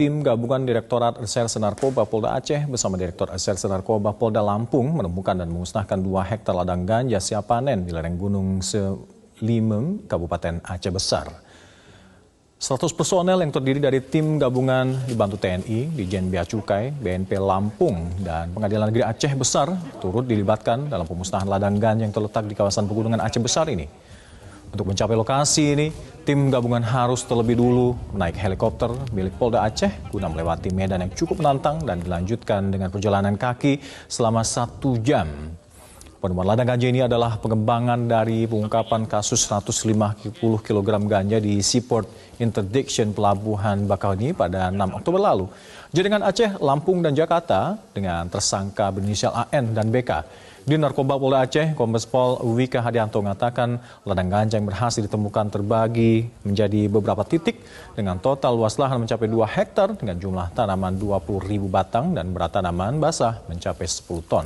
Tim gabungan Direktorat Reserse Narkoba Polda Aceh bersama Direktur Reserse Narkoba Polda Lampung menemukan dan memusnahkan 2 hektar ladang ganja siap panen di lereng Gunung Selimem, Kabupaten Aceh Besar. 100 personel yang terdiri dari tim gabungan dibantu TNI, Dijen Bea Cukai, BNP Lampung, dan Pengadilan Negeri Aceh Besar turut dilibatkan dalam pemusnahan ladang ganja yang terletak di kawasan pegunungan Aceh Besar ini. Untuk mencapai lokasi ini, tim gabungan harus terlebih dulu menaik helikopter milik Polda Aceh guna melewati medan yang cukup menantang dan dilanjutkan dengan perjalanan kaki selama 1 jam. Penemuan ladang ganja ini adalah pengembangan dari pengungkapan kasus 150 kg ganja di Seaport Interdiction Pelabuhan Bakauheni pada 6 Oktober lalu. Jaringan Aceh, Lampung, dan Jakarta dengan tersangka berinisial AN dan BK. Di Narkoba Polda Aceh, Kombes Pol Wika Hadianto mengatakan ladang ganja yang berhasil ditemukan terbagi menjadi beberapa titik dengan total luas lahan mencapai 2 hektar dengan jumlah tanaman 20.000 batang dan berat tanaman basah mencapai 10 ton.